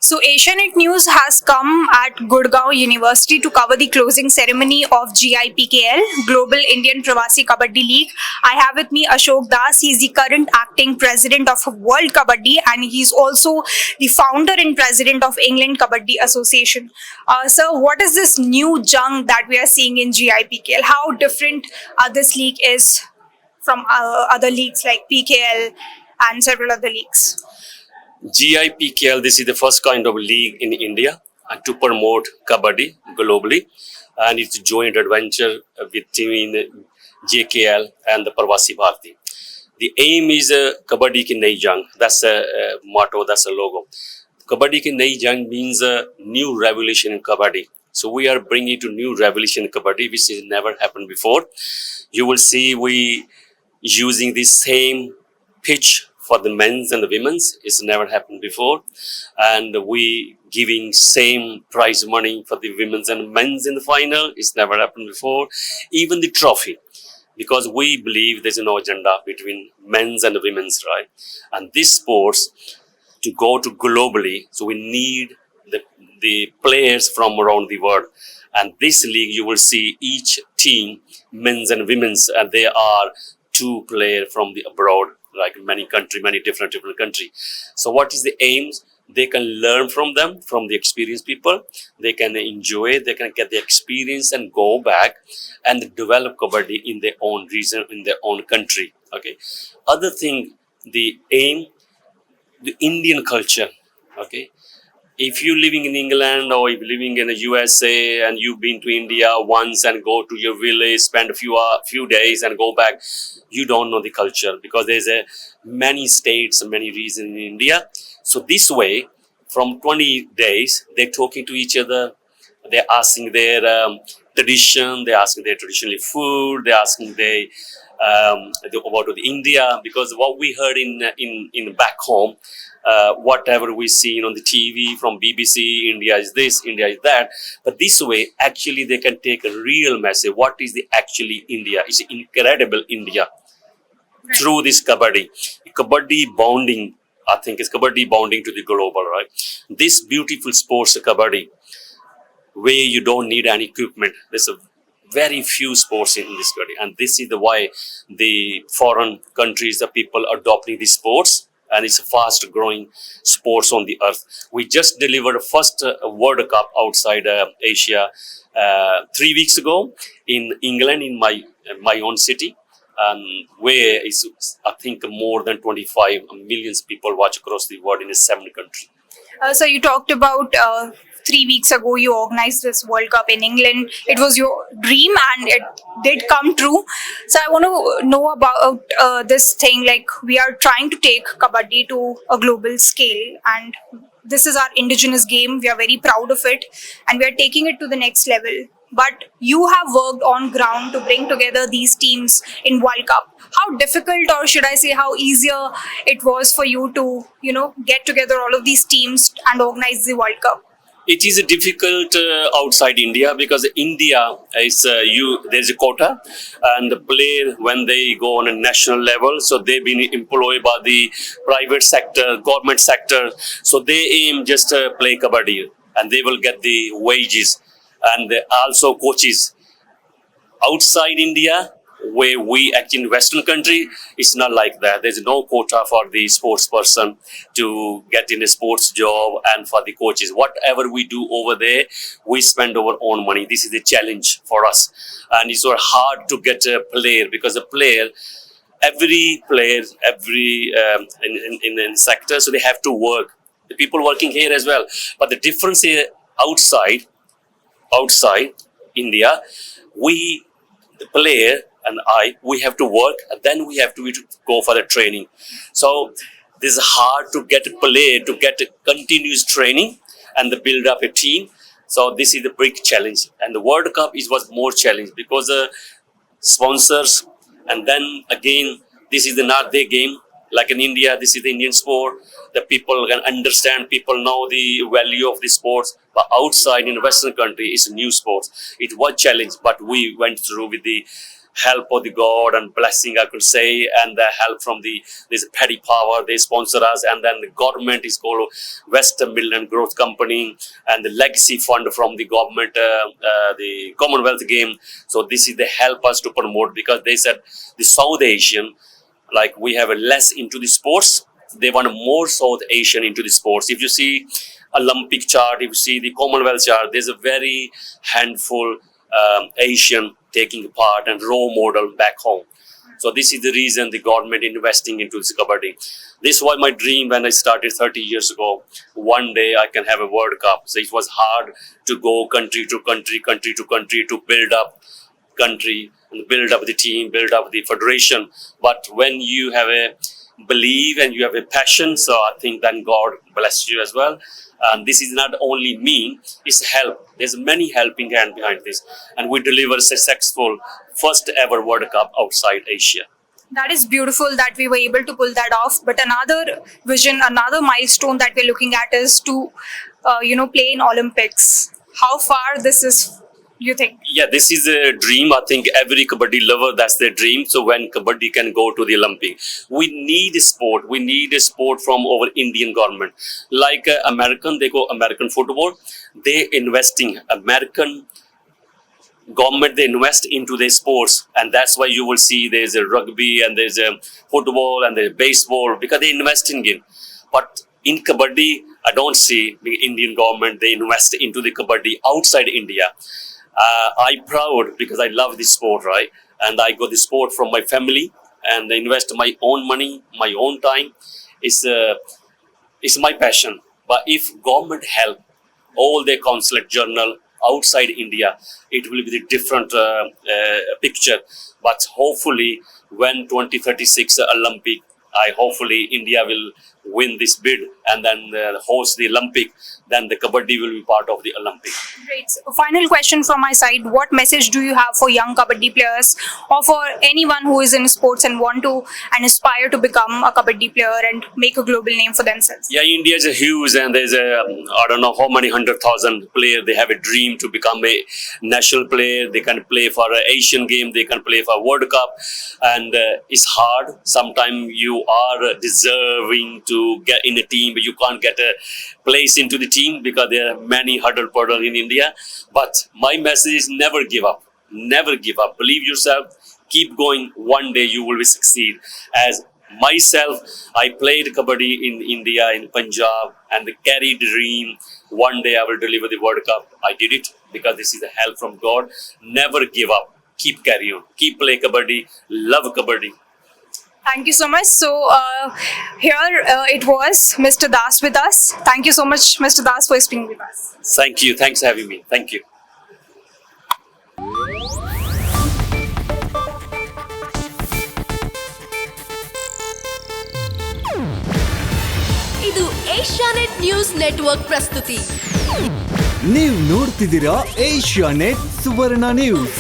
So Asianet News has come at Gurgaon University to cover the closing ceremony of GI-PKL, Global Indian Pravasi Kabaddi League. I have with me Ashok Das. He is the current acting president of World Kabaddi and he is also the founder and president of England Kabaddi Association. Sir, what is this new jung that we are seeing in GI-PKL? How different this league is from other leagues like PKL and several other leagues? GI-PKL, this is the first kind of league in India to promote Kabaddi globally, and it's a joint adventure between JKL and the Pravasi Bharati. The aim is Kabaddi ki Nayi Jang. That's a motto, that's a logo. Kabaddi ki Nayi Jang means a new revolution in Kabaddi. So we are bringing to new revolution in Kabaddi, which has never happened before. You will see we using the same pitch for the men's and the women's. It's never happened before, and we giving same prize money for the women's and men's in the final. It's never happened before. Even the trophy, because we believe there's no agenda between men's and the women's, right? And this sports to go to globally, so we need the players from around the world. And this league, you will see each team, men's and women's, and they are two players from the abroad, like many different country. So what is the aims? They can learn from them, from the experienced people. They can enjoy, they can get the experience and go back and develop Kabaddi in their own region, in their own country. Okay. Other thing, the aim, the Indian culture. Okay. If you're living in England or if you're living in the USA and you've been to India once and go to your village, spend a few days and go back, you don't know the culture because there's many states and many regions in India. So this way, from 20 days, they're talking to each other. They're asking their tradition. They're asking their traditional food. They're asking about the India, because what we heard in back home. Whatever we see on the TV from BBC, India is this, India is that. But this way, actually, they can take a real message. What is the actually India? It's incredible India. Right. Through this Kabaddi. Kabaddi bonding, I think it's Kabaddi bonding to the global, right? This beautiful sports Kabaddi, where you don't need any equipment. There's a very few sports in this country. And this is the why the foreign countries, the people adopting these sports. And it's a fast growing sports on the earth. We just delivered a first World Cup outside Asia 3 weeks ago in England, in my own city, where is, I think, more than 25 million people watch across the world in 7 countries. So you talked about 3 weeks ago you organized this World Cup in England. It was your dream and it did come true. So I want to know about this thing, like we are trying to take Kabaddi to a global scale and this is our indigenous game. We are very proud of it and we are taking it to the next level. But you have worked on ground to bring together these teams in World Cup. How difficult, or should I say how easier it was for you to, get together all of these teams and organize the World Cup? It is difficult outside India because India is there's a quota, and the player when they go on a national level, so they've been employed by the private sector, government sector, so they aim just to play Kabaddi and they will get the wages and also coaches. Outside India, where we act in Western country, it's not like that. There's no quota for the sports person to get in a sports job and for the coaches. Whatever we do over there, we spend our own money. This is the challenge for us. And it's so hard to get a player because every player, in sector, so they have to work. The people working here as well. But the difference is outside India, the player and we have to work and then we have to go for the training. So this is hard to get a player to get a continuous training and to build up a team. So this is the big challenge. And the World Cup was more challenge because sponsors, and then again, this is not their game. Like in India, this is the Indian sport. The people can understand, people know the value of the sports. But outside in Western country, it's a new sport. It was challenge, but we went through with the help of the God and blessing, I could say, and the help from this petty power. They sponsor us, and then the government is called Western Midland Growth Company, and the legacy fund from the government, the Commonwealth Game. So this is they help us to promote, because they said the South Asian, like we have a less into the sports. They want more South Asian into the sports. If you see Olympic chart, if you see the Commonwealth chart, there's a very handful Asian taking part and role model back home. So this is the reason the government investing into this kabaddi. This was my dream when I started 30 years ago. One day I can have a World Cup. So it was hard to go country to country to build up country and build up the team, build up the federation. But when you have a belief and you have a passion, so I think then God bless you as well. And this is not only me, it's help. There's many helping hand behind this, and we deliver successful first ever World Cup outside Asia. That is beautiful that we were able to pull that off. But another vision, another milestone that we're looking at is to, play in Olympics. How far this is, you think? Yeah, this is a dream. I think every kabaddi lover, that's their dream. So when kabaddi can go to the Olympic, we need a sport. We need a sport from our Indian government. Like they go American football. They investing American government, they invest into their sports, and that's why you will see there's a rugby and there's a football and there's baseball, because they investing in. But in kabaddi, I don't see the Indian government, they invest into the kabaddi outside India. I'm proud because I love this sport, right? And I got the sport from my family, and I invest my own money, my own time. It's my passion. But if government help all the consulate journal outside India, it will be the different picture. But hopefully, when 2036 Olympic, hopefully India will win this bid and then host the Olympic, then the kabaddi will be part of the Olympic. Great. So, final question from my side. What message do you have for young kabaddi players, or for anyone who is in sports and want to and aspire to become a kabaddi player and make a global name for themselves? Yeah, India is a huge, and there's I don't know how many 100,000 players. They have a dream to become a national player. They can play for an Asian game. They can play for a World Cup, and it's hard. Sometimes you are deserving to get in a team, but you can't get a place into the team because there are many hurdle in India. But my message is never give up. Never give up. Believe yourself. Keep going. One day you will succeed. As myself, I played kabaddi in India, in Punjab, and the carried dream. One day I will deliver the World Cup. I did it because this is the help from God. Never give up. Keep carry on. Keep play kabaddi. Love kabaddi. Thank you so much. So here it was Mr. Das with us. Thank you so much, Mr. Das, for speaking with us. Thank you. Thanks for having me. Thank you. ಇದು Asianet news network ಪ್ರಸ್ತುತಿ. ನೀವು ನೋಡ್ತಿದ್ದೀರಾ Asianet ಸುವರ್ಣ news.